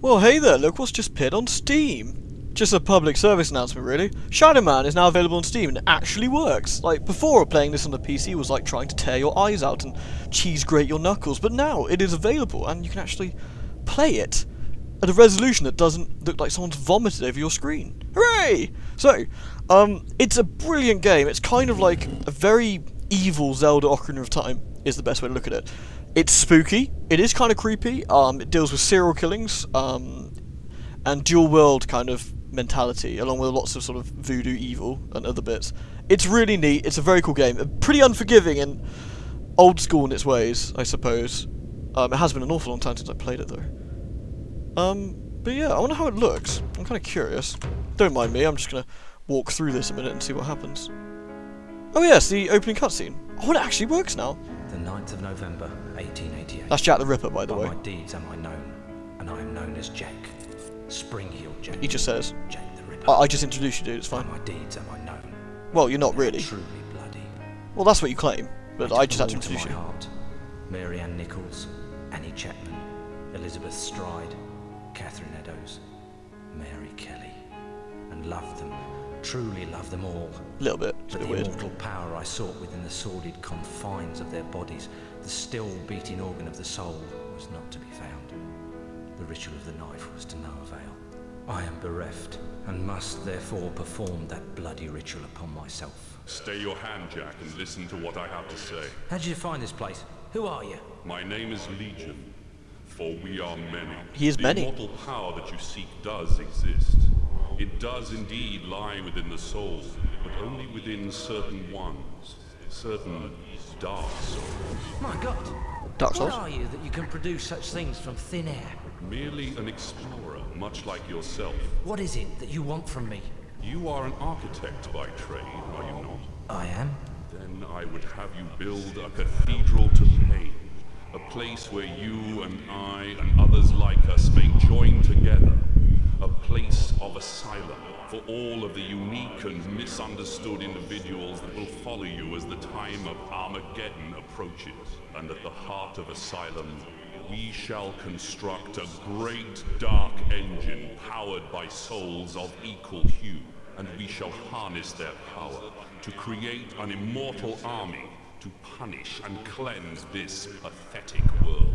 Well, hey there, look what's just appeared on Steam. Just a public service announcement, really. Shadow Man is now available on Steam and it actually works. Like, before, playing this on the PC was like trying to tear your eyes out and cheese grate your knuckles, but now it is available and you can actually play it at a resolution that doesn't look like someone's vomited over your screen. Hooray! So, it's a brilliant game. It's kind of like a very evil Zelda Ocarina of Time, is the best way to look at it. It's spooky, it is kind of creepy, it deals with serial killings, and dual world kind of mentality, along with lots of sort of voodoo evil and other bits. It's really neat, it's a very cool game, pretty unforgiving and old school in its ways, I suppose. It has been an awful long time since I played it though. But yeah, I wonder how it looks. I'm kind of curious. Don't mind me, I'm just going to walk through this a minute and see what happens. Oh yes, the opening cutscene. Oh, it actually works now. The 9th of November, 1888. That's Jack the Ripper, by the way. By my deeds am I known, and I am known as Jack. Spring-heeled Jack. He just says. Jack the Ripper. I just introduced you, dude, it's fine. By my deeds am I known. Well, you're not really. Truly bloody. Well, that's what you claim, but I just had to introduce you. Heart. Mary Ann Nichols, Annie Chapman, Elizabeth Stride, Catherine Eddowes, Mary Kelly, and loved them. Truly love them all. A little bit. It's a But bit the weird. immortal power I sought within the sordid confines of their bodies, the still beating organ of the soul, was not to be found. The ritual of the knife was to no avail. I am bereft, and must therefore perform that bloody ritual upon myself. Stay your hand, Jack, and listen to what I have to say. How did you find this place? Who are you? My name is Legion, for we are many. He is many. The immortal power that you seek does exist. It does indeed lie within the soul, but only within certain ones, certain dark souls. My God! Dark What Souls? are you that you can produce such things from thin air? Merely an explorer, much like yourself. What is it that you want from me? You are an architect by trade, are you not? I am. Then I would have you build a cathedral to pain, a place where you and I and others like us may join together, a place of asylum for all of the unique and misunderstood individuals that will follow you as the time of Armageddon approaches. And at the heart of asylum, we shall construct a great dark engine powered by souls of equal hue, and we shall harness their power to create an immortal army to punish and cleanse this pathetic world.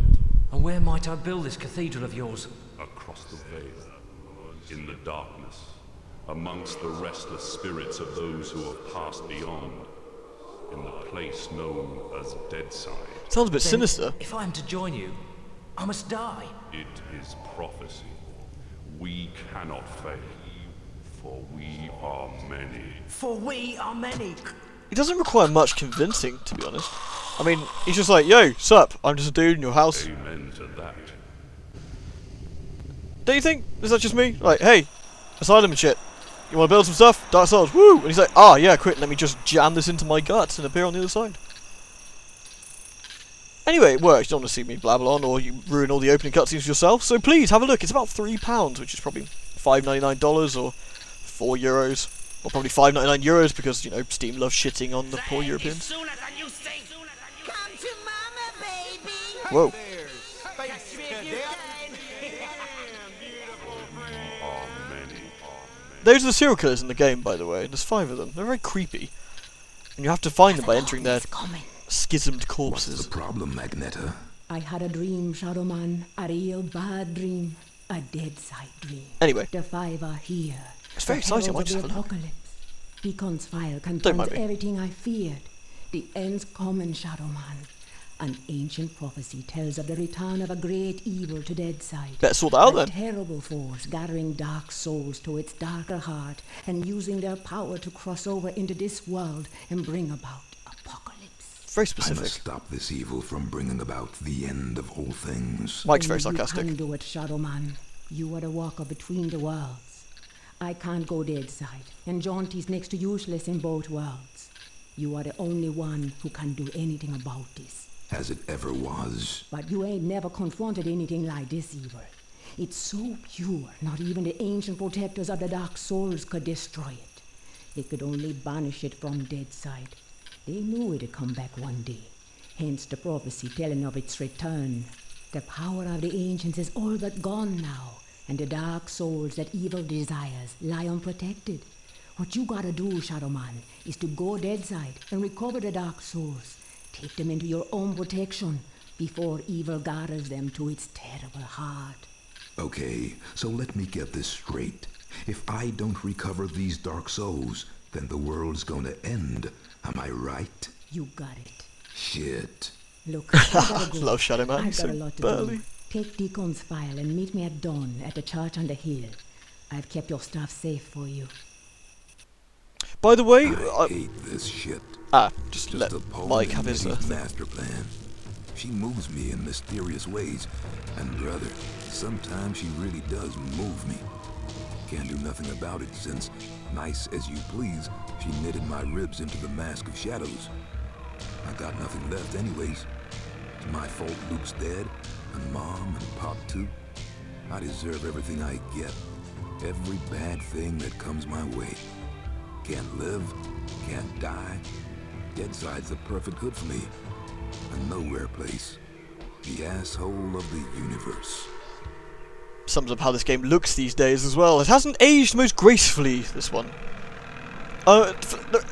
And where might I build this cathedral of yours? Across the veil, in the darkness, amongst the restless spirits of those who have passed beyond, in the place known as Deadside. Sounds a bit Then, sinister. if I am to join you, I must die. It is prophecy. We cannot fail, for we are many. For we are many. It doesn't require much convincing, to be honest. I mean, he's just like, yo, sup, I'm just a dude in your house. Amen to that. Don't you think? Is that just me? Like, hey, asylum and shit. You want to build some stuff? Dark Souls, woo! And he's like, ah, yeah, quick, let me just jam this into my guts and appear on the other side. Anyway, it works. You don't want to see me blabble on or you ruin all the opening cutscenes yourself, so please have a look. It's about £3, which is probably $5.99 or €4. Or probably €5.99 because, you know, Steam loves shitting on the poor Europeans. Come to mama, baby. Whoa. Are many. Those are the serial killers in the game, by the way. There's 5 of them. They're very creepy. And you have to find them by entering their schismed corpses. What's the problem, Magneta? I had a dream, Shadow Man. A real bad dream. A dead side dream. Anyway, The 5 are here. it's very The exciting. I might heralds just of have a the look. apocalypse. Beacon's file mind confirms me. everything I feared. The end's coming, Shadow Man. An ancient prophecy tells of the return of a great evil to Deadside. Better sort that out A then. terrible force gathering dark souls to its darker heart and using their power to cross over into this world and bring about apocalypse. Very I specific. must stop this evil from bringing about the end of all things. Mike's very Only sarcastic. You can do it, Shadow Man. You are the walker between the worlds. I can't go Deadside, and Jaunty's next to useless in both worlds. You are the only one who can do anything about this. As it ever was. But you ain't never confronted anything like this evil. It's so pure, not even the ancient protectors of the Dark Souls could destroy it. They could only banish it from Deadside. They knew it'd come back one day. Hence the prophecy telling of its return. The power of the ancients is all but gone now. And the dark souls that evil desires lie unprotected. What you gotta do, Shadow Man, is to go deadside and recover the dark souls. Take them into your own protection before evil gathers them to its terrible heart. Okay, so let me get this straight. If I don't recover these dark souls, then the world's gonna end. Am I right? You got it. Shit. Look, I gotta go. Love Shadow Man, I've he's got so a lot to burly. do. Take Deacon's file and meet me at dawn at the church on the hill. I've kept your stuff safe for you. By the way, I hate this shit. just Just let a poem Mike in have his Nettie's thing. master plan. She moves me in mysterious ways, and brother, sometimes she really does move me. Can't do nothing about it since, nice as you please, she knitted my ribs into the mask of shadows. I got nothing left anyways. It's my fault Luke's dead, and Mom and Pop too. I deserve everything I get. Every bad thing that comes my way. Can't live, can't die. Deadside's the perfect hood for me. A nowhere place. The asshole of the universe. Sums up how this game looks these days as well. It hasn't aged most gracefully, this one.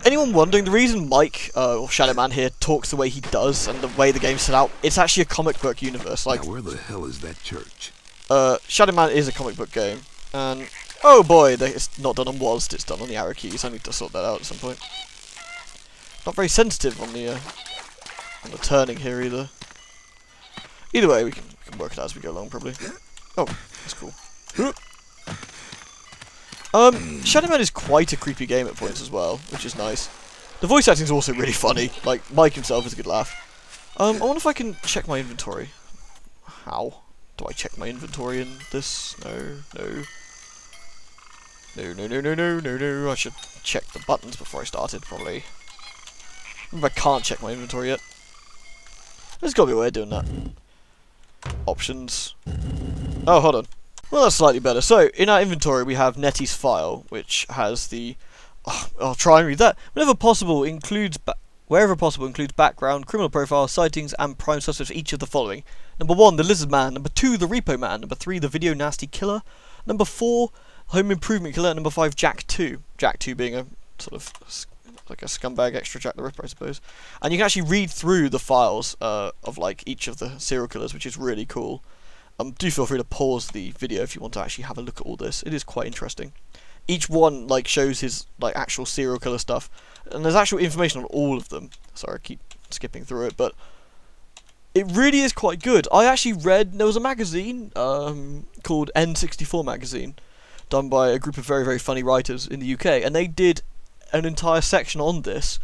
Anyone wondering, the reason Mike, or Shadow Man here, talks the way he does, and the way the game's set out, it's actually a comic book universe. Like, Now where the hell is that church? Shadow Man is a comic book game, and oh boy, it's not done on WASD, it's done on the arrow keys. I need to sort that out at some point. Not very sensitive on the turning here either. Either way, we can work it out as we go along, probably. Oh, that's cool. Shadow Man is quite a creepy game at points as well, which is nice. The voice acting is also really funny. Like, Mike himself is a good laugh. I wonder if I can check my inventory. How? Do I check my inventory in this? No. No. I should check the buttons before I started, probably. I can't check my inventory yet. There's gotta be a way of doing that. Options. Oh, hold on. Well, that's slightly better. So, in our inventory, we have Nettie's file, which has the... Oh, I'll try and read that. Wherever possible, includes background, criminal profile, sightings, and prime suspects for each of the following. Number 1, the Lizard Man. Number 2, the Repo Man. Number 3, the Video Nasty Killer. Number 4, Home Improvement Killer. Number 5, Jack 2. Jack 2 being a sort of... like a scumbag extra Jack the Ripper, I suppose. And you can actually read through the files of like each of the serial killers, which is really cool. Do feel free to pause the video if you want to actually have a look at all this. It is quite interesting. Each one like shows his like actual serial killer stuff, and there's actual information on all of them. Sorry, I keep skipping through it, but it really is quite good. I actually read, there was a magazine called N64 magazine, done by a group of very, very funny writers in the UK, and they did an entire section on this,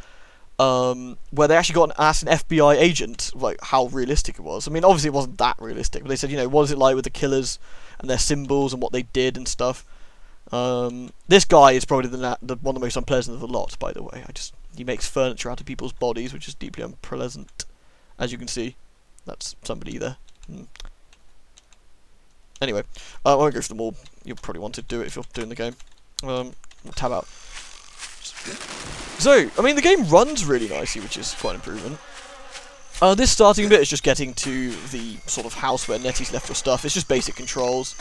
where they actually asked an FBI agent like how realistic it was. I mean, obviously it wasn't that realistic, but they said, you know, what is it like with the killers and their symbols and what they did and stuff. This guy is probably one of the most unpleasant of the lot, by the way. He makes furniture out of people's bodies, which is deeply unpleasant, as you can see. That's somebody there. Anyway, I won't go through them all. You'll probably want to do it if you're doing the game. Tab out. So, I mean, the game runs really nicely, which is quite an improvement. This starting bit is just getting to the sort of house where Nettie's left her stuff. It's just basic controls.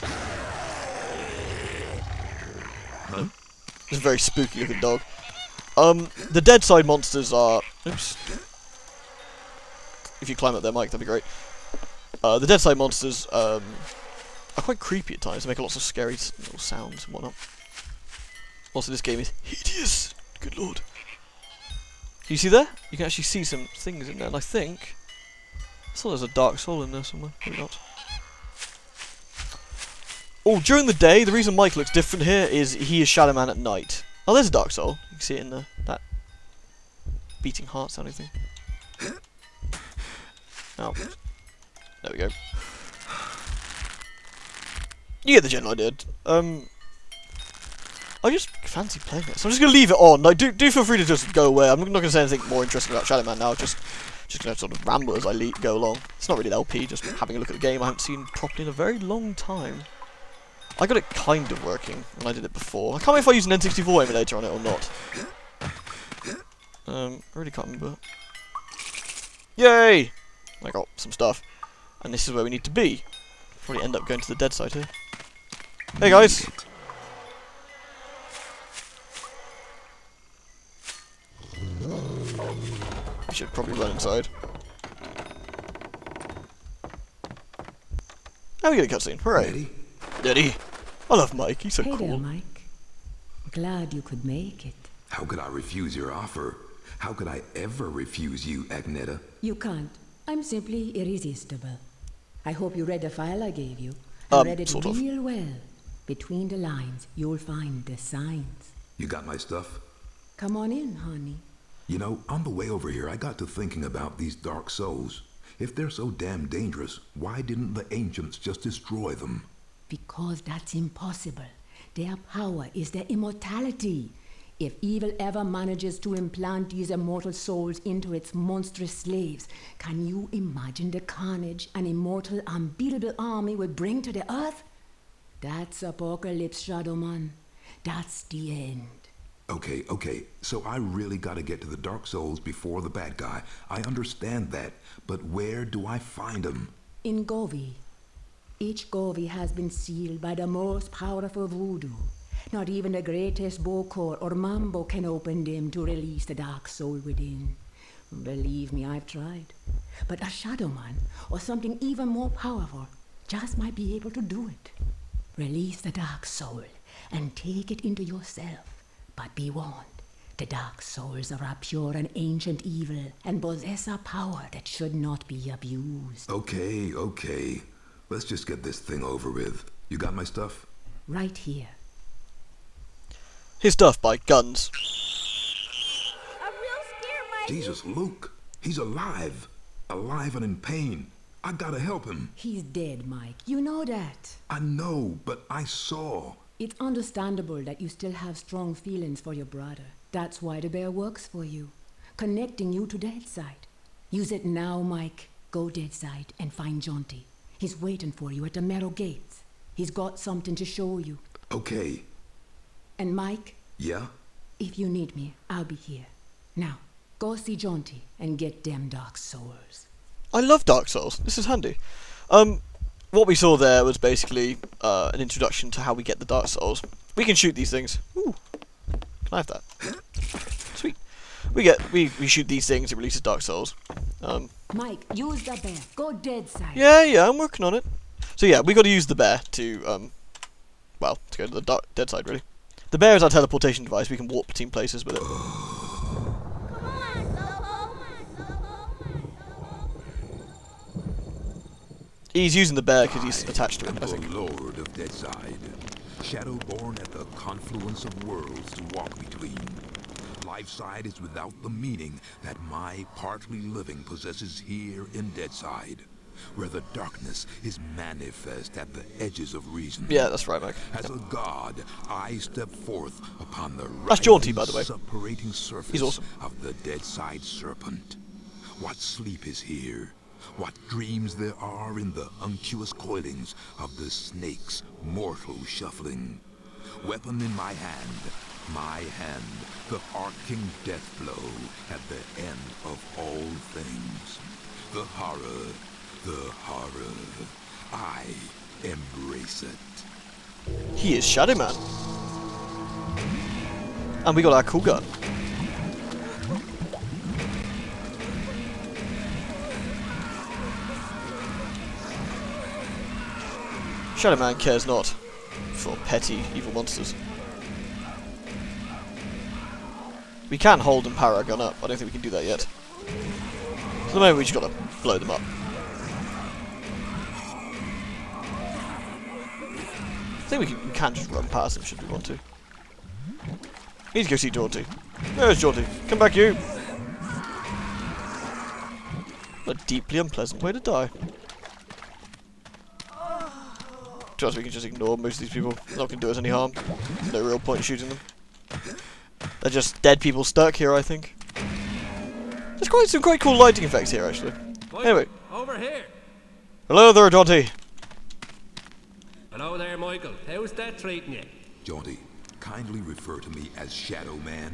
It's a very spooky looking dog. The dead side monsters are... Oops. If you climb up there, Mike, that'd be great. The dead side monsters are quite creepy at times. They make lots of scary little sounds and whatnot. Also, this game is hideous. Good lord. You see there? You can actually see some things in there, and I thought there's a dark soul in there somewhere. Maybe not. Oh, during the day, the reason Mike looks different here is he is Shadow Man at night. Oh, there's a dark soul. You can see it in that beating heart sounding thing. Oh. There we go. You get the general idea. I just fancy playing it, so I'm just going to leave it on. Like, do feel free to just go away. I'm not going to say anything more interesting about Shadow Man now, just going to sort of ramble as I go along. It's not really an LP, just having a look at the game I haven't seen properly in a very long time. I got it kind of working when I did it before. I can't remember if I used an N64 emulator on it or not. I really can't remember. Yay! I got some stuff. And this is where we need to be. Probably end up going to the dead side here. Hey guys. We should probably run inside. Oh, we get a cutscene. Hooray. Eddie? Eddie. I love Mike. He's so Hey cool. there, Mike. Glad you could make it. How could I refuse your offer? How could I ever refuse you, Agneta? You can't. I'm simply irresistible. I hope you read the file I gave you. I read it sort of. real well. Between the lines, you'll find the signs. You got my stuff? Come on in, honey. You know, on the way over here, I got to thinking about these dark souls. If they're so damn dangerous, why didn't the ancients just destroy them? Because that's impossible. Their power is their immortality. If evil ever manages to implant these immortal souls into its monstrous slaves, can you imagine the carnage an immortal, unbeatable army would bring to the earth? That's Apocalypse, Shadowman. That's the end. Okay, so I really gotta get to the Dark Souls before the bad guy. I understand that, but where do I find them? In Govi. Each Govi has been sealed by the most powerful voodoo. Not even the greatest Bokor or Mambo can open them to release the dark soul within. Believe me, I've tried. But a Shadowman, or something even more powerful, just might be able to do it. Release the dark soul and take it into yourself. But be warned, the dark souls are a pure and ancient evil and possess a power that should not be abused. Okay. Let's just get this thing over with. You got my stuff? Right here. His stuff by guns. I'm real scared, Mike. Jesus, Luke. He's alive. Alive and in pain. I gotta help him. He's dead, Mike. You know that. I know, but I saw. It's understandable that you still have strong feelings for your brother. That's why the bear works for you, connecting you to Deadside. Use it now, Mike. Go Deadside and find Jaunty. He's waiting for you at the Meadow Gates. He's got something to show you. Okay. And Mike, Yeah? if you need me, I'll be here. Now, go see Jaunty and get them dark souls. I love Dark Souls. This is handy. What we saw there was basically an introduction to how we get the Dark Souls. We can shoot these things. Ooh. Can I have that? Sweet. We shoot these things, it releases Dark Souls. Mike, use the bear. Go Deadside. Yeah, I'm working on it. So yeah, we got to use the bear to to go to the dead side, really. The bear is our teleportation device. We can warp between places with it. Come on, Soho. He's using the bear because he's attached to it, I the think. Lord of Deadside, Shadowborn at the confluence of worlds to walk between. Lifeside is without the meaning that my partly living possesses here in Deadside, where the darkness is manifest at the edges of reason. Yeah, that's right, Mike. As a god, I step forth upon the That's Jaunty, by the way. separating surface He's awesome. of the Deadside Serpent. What sleep is here? What dreams there are in the unctuous coilings of the snake's mortal shuffling. Weapon in my hand, the arcing death blow at the end of all things. The horror, I embrace it. He is Shadow Man. And we got our cool gun. Shadow Man cares not for petty evil monsters. We can hold and power our gun up. I don't think we can do that yet. So at the moment we just gotta blow them up. I think we can just run past them should we want to. Need to go see Jaunty. There's Jaunty. Come back, you! What a deeply unpleasant way to die. To us, we can just ignore most of these people. They're not going to do us any harm. There's no real point in shooting them. They're just dead people stuck here, I think. There's some quite cool lighting effects here, actually. Anyway. Over here. Hello there, Jaunty. Hello there, Michael. How's that treating you? Jaunty, kindly refer to me as Shadow Man.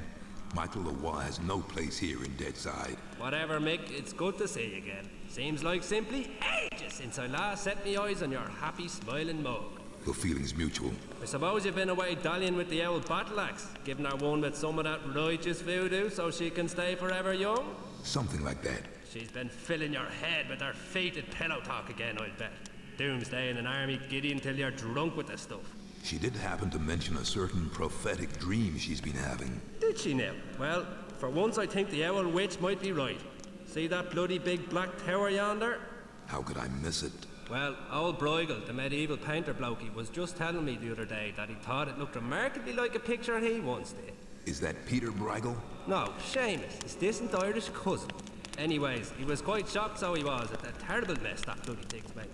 Michael Lawa has no place here in Deadside. Whatever, Mick. It's good to see you again. Seems like simply ages since I last set me eyes on your happy, smiling mug. The feeling's mutual. I suppose you've been away dallying with the old battle axe, giving her one with some of that righteous voodoo so she can stay forever young? Something like that. She's been filling your head with her fated pillow talk again, I'll bet. Doomsday in an army giddy until you're drunk with the stuff. She did happen to mention a certain prophetic dream she's been having. Did she now? Well, for once I think the owl witch might be right. See that bloody big black tower yonder? How could I miss it? Well, old Bruegel, the medieval painter blokey, was just telling me the other day that he thought it looked remarkably like a picture he once did. Is that Peter Bruegel? No, Seamus, his distant Irish cousin. Anyways, he was quite shocked, so he was, at the terrible mess that bloody thing's making.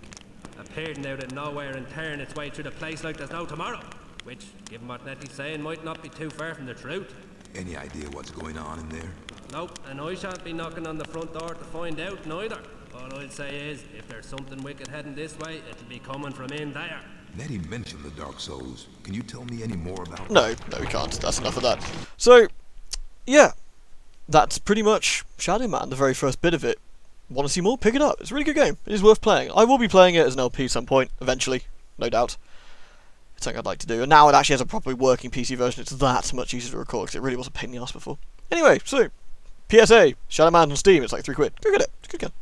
Appearing out of nowhere and tearing its way through the place like there's no tomorrow. Which, given what Nettie's saying, might not be too far from the truth. Any idea what's going on in there? Nope, and I shan't be knocking on the front door to find out neither. All I'll say is, if there's something wicked heading this way, it'll be coming from in there. Nettie mentioned the Dark Souls. Can you tell me any more about it? No, we can't. That's enough of that. So, yeah. That's pretty much Shadow Man, the very first bit of it. Want to see more? Pick it up. It's a really good game. It is worth playing. I will be playing it as an LP some point, eventually. No doubt. It's something I'd like to do. And now it actually has a properly working PC version. It's that much easier to record, because it really was a pain in the ass before. Anyway, so, PSA, Shadow Man on Steam. It's like £3. Go get it. It's a good game.